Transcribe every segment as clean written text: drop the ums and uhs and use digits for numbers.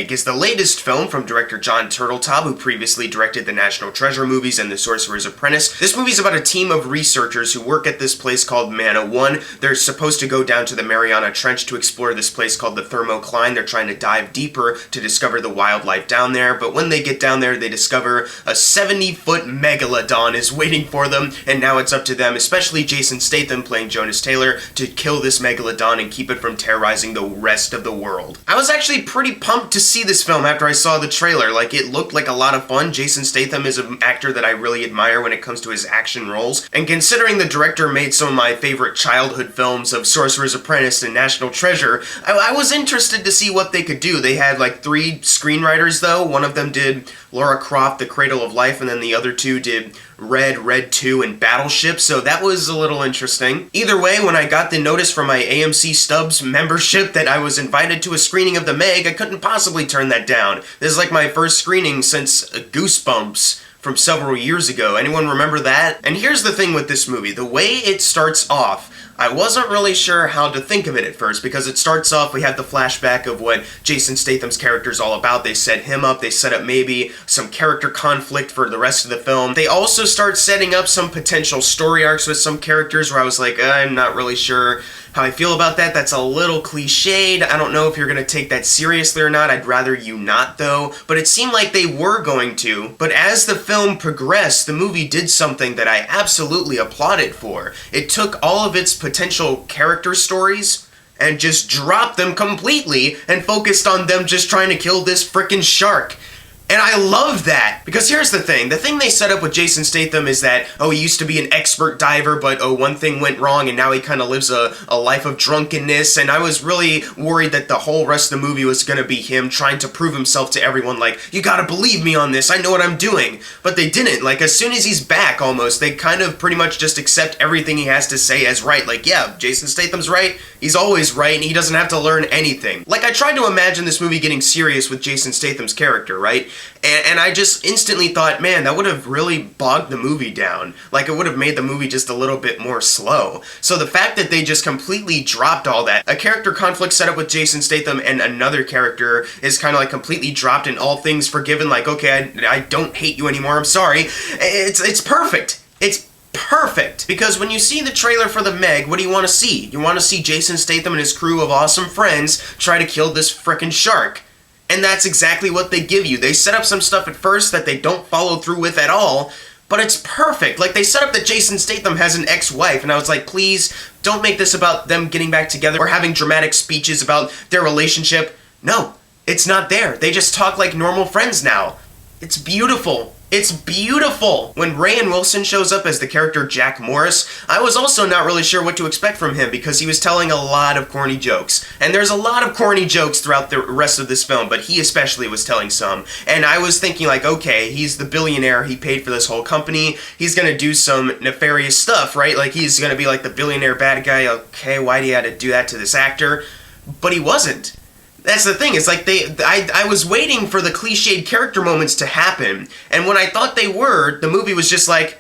Meg is the latest film from director Jon Turteltaub, who previously directed the National Treasure movies and The Sorcerer's Apprentice. This movie is about a team of researchers who work at this place called Mana 1. They're supposed to go down to the Mariana Trench to explore this place called the Thermocline. They're trying to dive deeper to discover the wildlife down there, but when they get down there, they discover a 70-foot Megalodon is waiting for them, and now it's up to them, especially Jason Statham playing Jonas Taylor, to kill this Megalodon and keep it from terrorizing the rest of the world. I was actually pretty pumped to see this film after I saw the trailer. Like, it looked like a lot of fun. Jason Statham is an actor that I really admire when it comes to his action roles, and considering the director made some of my favorite childhood films of Sorcerer's Apprentice and National Treasure, I was interested to see what they could do. They had like 3 screenwriters though. One of them did Lara Croft, The Cradle of Life, and then the other 2 did Red 2, and Battleship, so that was a little interesting. Either way, when I got the notice from my AMC Stubs membership that I was invited to a screening of The Meg, I couldn't possibly turn that down. This is like my first screening since Goosebumps from several years ago. Anyone remember that? And here's the thing with this movie. The way it starts off, I wasn't really sure how to think of it at first, because it starts off, we have the flashback of what Jason Statham's character is all about. They set him up, they set up maybe some character conflict for the rest of the film. They also start setting up some potential story arcs with some characters where I was like, I'm not really sure how I feel about that. That's a little cliched. I don't know if you're gonna take that seriously or not. I'd rather you not though. But it seemed like they were going to. But as the film progressed, the movie did something that I absolutely applauded for. It took all of its potential character stories and just dropped them completely and focused on them just trying to kill this frickin' shark. And I love that, because here's the thing they set up with Jason Statham is that, oh, he used to be an expert diver, but oh, one thing went wrong and now he kind of lives a life of drunkenness, and I was really worried that the whole rest of the movie was gonna be him trying to prove himself to everyone, like, you gotta believe me on this, I know what I'm doing. But they didn't. Like, as soon as he's back, almost, they kind of pretty much just accept everything he has to say as right. Like, yeah, Jason Statham's right, he's always right, and he doesn't have to learn anything. Like, I tried to imagine this movie getting serious with Jason Statham's character, right? And I just instantly thought, man, that would have really bogged the movie down. Like, it would have made the movie just a little bit more slow. So the fact that they just completely dropped all that, a character conflict set up with Jason Statham and another character is kind of like completely dropped and all things forgiven, like, okay, I don't hate you anymore, I'm sorry. It's perfect. It's perfect. Because when you see the trailer for The Meg, what do you want to see? You want to see Jason Statham and his crew of awesome friends try to kill this frickin' shark. And that's exactly what they give you. They set up some stuff at first that they don't follow through with at all, but it's perfect. Like, they set up that Jason Statham has an ex-wife, and I was like, please, don't make this about them getting back together or having dramatic speeches about their relationship. No, it's not there. They just talk like normal friends now. It's beautiful. It's beautiful! When Rainn Wilson shows up as the character Jack Morris, I was also not really sure what to expect from him because he was telling a lot of corny jokes. And there's a lot of corny jokes throughout the rest of this film, but he especially was telling some. And I was thinking like, okay, he's the billionaire, he paid for this whole company, he's gonna do some nefarious stuff, right? Like, he's gonna be like the billionaire bad guy, okay, why do you have to do that to this actor? But he wasn't. That's the thing, it's like I was waiting for the cliched character moments to happen, and when I thought they were, the movie was just like,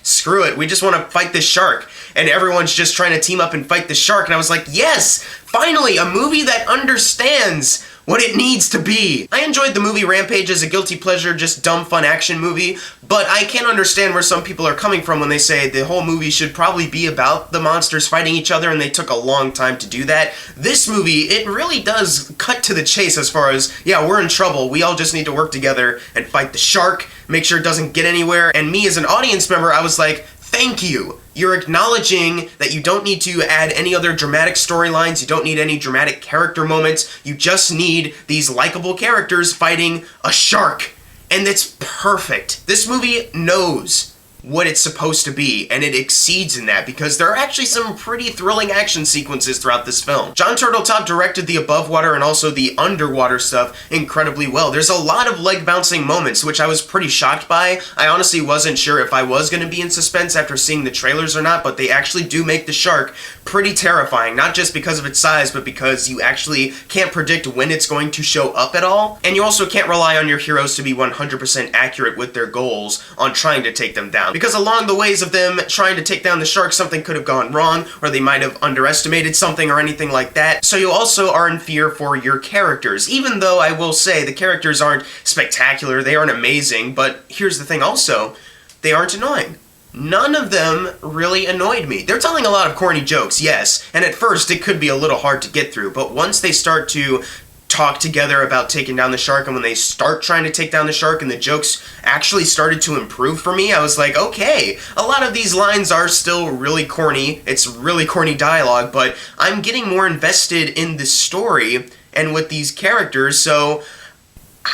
screw it, we just want to fight this shark, and everyone's just trying to team up and fight the shark, and I was like, yes, finally, a movie that understands what it needs to be. I enjoyed the movie Rampage as a guilty pleasure, just dumb fun action movie, but I can understand where some people are coming from when they say the whole movie should probably be about the monsters fighting each other and they took a long time to do that. This movie, it really does cut to the chase as far as, yeah, we're in trouble, we all just need to work together and fight the shark, make sure it doesn't get anywhere, and me as an audience member, I was like, thank you. You're acknowledging that you don't need to add any other dramatic storylines, you don't need any dramatic character moments, you just need these likable characters fighting a shark. And it's perfect. This movie knows what it's supposed to be, and it exceeds in that because there are actually some pretty thrilling action sequences throughout this film. Jon Turteltaub directed the above water and also the underwater stuff incredibly well. There's a lot of leg bouncing moments, which I was pretty shocked by. I honestly wasn't sure if I was going to be in suspense after seeing the trailers or not, but they actually do make the shark pretty terrifying, not just because of its size, but because you actually can't predict when it's going to show up at all, and you also can't rely on your heroes to be 100% accurate with their goals on trying to take them down. down, because along the ways of them trying to take down the shark, something could have gone wrong, or they might have underestimated something or anything like that. So you also are in fear for your characters, even though I will say the characters aren't spectacular, they aren't amazing, but here's the thing also, they aren't annoying. None of them really annoyed me. They're telling a lot of corny jokes, yes, and at first it could be a little hard to get through, but once they start to talk together about taking down the shark, and when they start trying to take down the shark and the jokes actually started to improve for me, I was like, okay, a lot of these lines are still really corny, it's really corny dialogue, but I'm getting more invested in the story and with these characters, so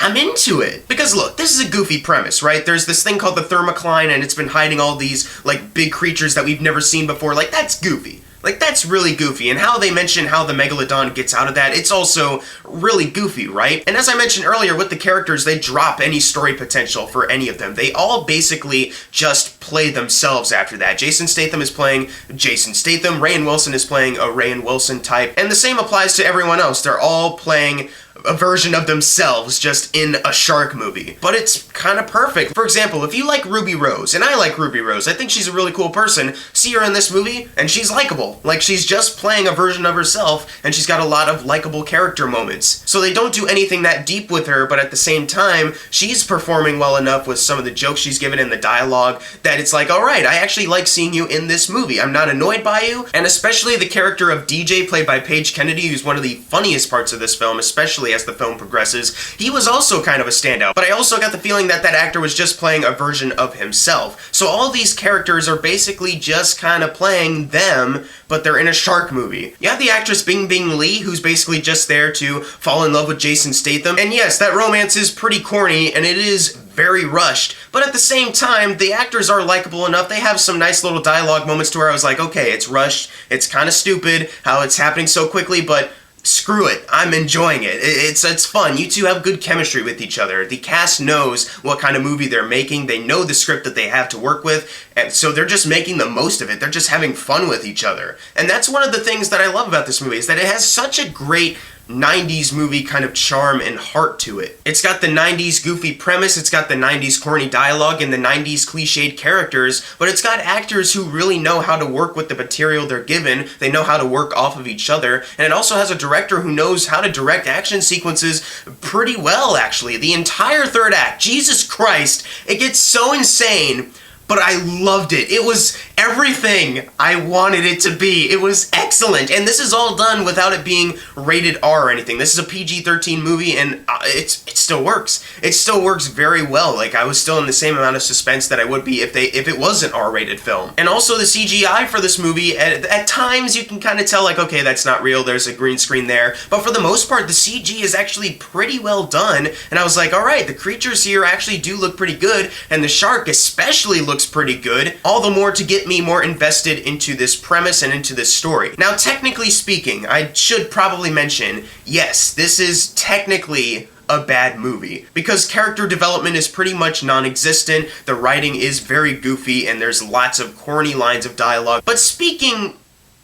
I'm into it. Because look, this is a goofy premise, right? There's this thing called the thermocline, and it's been hiding all these, like, big creatures that we've never seen before. Like, that's goofy. Like, that's really goofy, and how they mention how the Megalodon gets out of that, it's also really goofy, right? And as I mentioned earlier, with the characters, they drop any story potential for any of them. They all basically just play themselves after that. Jason Statham is playing Jason Statham, Rainn Wilson is playing a Rainn Wilson type, and the same applies to everyone else. They're all playing a version of themselves just in a shark movie. But it's kind of perfect. For example, if you like Ruby Rose, and I like Ruby Rose, I think she's a really cool person, see her in this movie, and she's likable. Like, she's just playing a version of herself, and she's got a lot of likable character moments. So they don't do anything that deep with her, but at the same time, she's performing well enough with some of the jokes she's given in the dialogue that it's like, alright, I actually like seeing you in this movie. I'm not annoyed by you, and especially the character of DJ, played by Paige Kennedy, who's one of the funniest parts of this film, especially as the film progresses, he was also kind of a standout. But I also got the feeling that that actor was just playing a version of himself. So all these characters are basically just kind of playing them, but they're in a shark movie. You have the actress Bingbing Lee, who's basically just there to fall in love with Jason Statham. And yes, that romance is pretty corny, and it is very rushed, but at the same time, the actors are likable enough. They have some nice little dialogue moments to where I was like, okay, it's rushed, it's kind of stupid how it's happening so quickly, but screw it, I'm enjoying it. It's fun. You two have good chemistry with each other. The cast knows what kind of movie they're making. They know the script that they have to work with, and so they're just making the most of it. They're just having fun with each other. And that's one of the things that I love about this movie, is that it has such a great 90s movie kind of charm and heart to it. It's got the 90s goofy premise, it's got the 90s corny dialogue and the 90s cliched characters, but it's got actors who really know how to work with the material they're given, they know how to work off of each other, and it also has a director who knows how to direct action sequences pretty well, actually. The entire third act, Jesus Christ, it gets so insane, but I loved it. It was everything I wanted it to be. It was excellent. And this is all done without it being rated R or anything. This is a PG-13 movie, and it still works. It still works very well. Like, I was still in the same amount of suspense that I would be if it was an R-rated film. And also the CGI for this movie, at times you can kind of tell, like, okay, that's not real, there's a green screen there. But for the most part, the CG is actually pretty well done. And I was like, alright, the creatures here actually do look pretty good, and the shark especially looks pretty good. All the more to get me more invested into this premise and into this story. Now, technically speaking, I should probably mention, yes, this is technically a bad movie, because character development is pretty much non-existent, the writing is very goofy, and there's lots of corny lines of dialogue. But speaking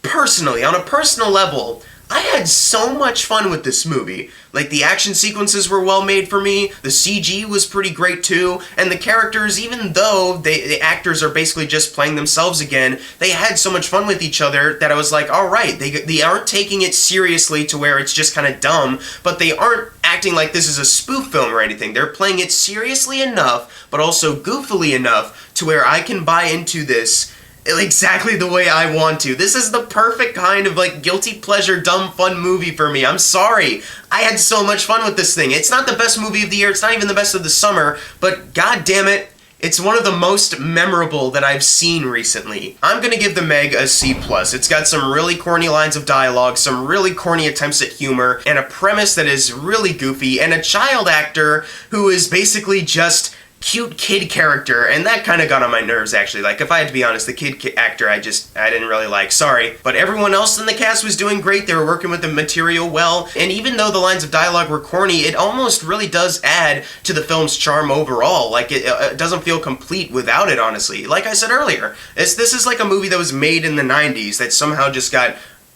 personally, on a personal level, I had so much fun with this movie. Like, the action sequences were well made for me, the CG was pretty great too, and the characters, even though the actors are basically just playing themselves again, they had so much fun with each other that I was like, alright, they aren't taking it seriously to where it's just kind of dumb, but they aren't acting like this is a spoof film or anything. They're playing it seriously enough, but also goofily enough to where I can buy into this exactly the way I want to. This is the perfect kind of, like, guilty pleasure, dumb fun movie for me. I'm sorry. I had so much fun with this thing. It's not the best movie of the year, it's not even the best of the summer, but god damn it, it's one of the most memorable that I've seen recently. I'm gonna give The Meg a C+. It's got some really corny lines of dialogue, some really corny attempts at humor, and a premise that is really goofy, and a child actor who is basically just cute kid character, and that kind of got on my nerves, actually. Like, if I had to be honest, the kid actor I didn't really like, sorry. But everyone else in the cast was doing great, they were working with the material well, and even though the lines of dialogue were corny, it almost really does add to the film's charm overall. Like, it doesn't feel complete without it, honestly. Like I said earlier, this is like a movie that was made in the 90s that somehow just got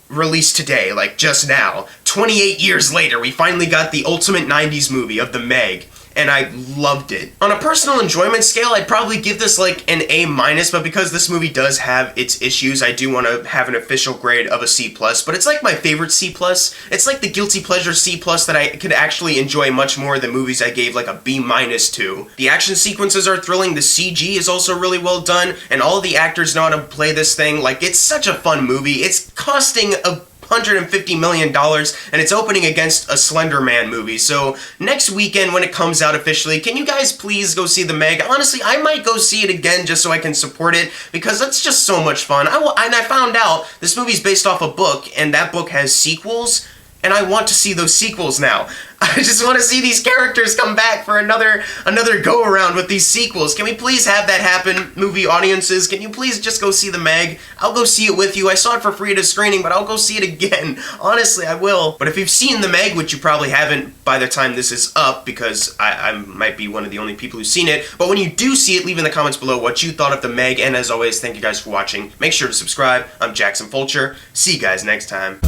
released today, like just now. 28 years later, we finally got the ultimate 90s movie of The Meg. and I loved it. On a personal enjoyment scale, I'd probably give this like an A-, but because this movie does have its issues, I do want to have an official grade of a C+, but it's like my favorite C+. It's like the guilty pleasure C+ that I could actually enjoy much more than movies I gave like a B- to. The action sequences are thrilling, the CG is also really well done, and all of the actors know how to play this thing. Like, it's such a fun movie. It's costing $150 million, and it's opening against a Slender Man movie. So next weekend when it comes out officially, can you guys please go see The Meg? Honestly, I might go see it again just so I can support it, because that's just so much fun. And I found out this movie's based off a book, and that book has sequels, and I want to see those sequels now. I just want to see these characters come back for another go-around with these sequels. Can we please have that happen, movie audiences? Can you please just go see The Meg? I'll go see it with you. I saw it for free at a screening, but I'll go see it again. Honestly, I will. But if you've seen The Meg, which you probably haven't by the time this is up, because I might be one of the only people who've seen it, but when you do see it, leave in the comments below what you thought of The Meg, and as always, thank you guys for watching. Make sure to subscribe. I'm Jackson Fulcher. See you guys next time.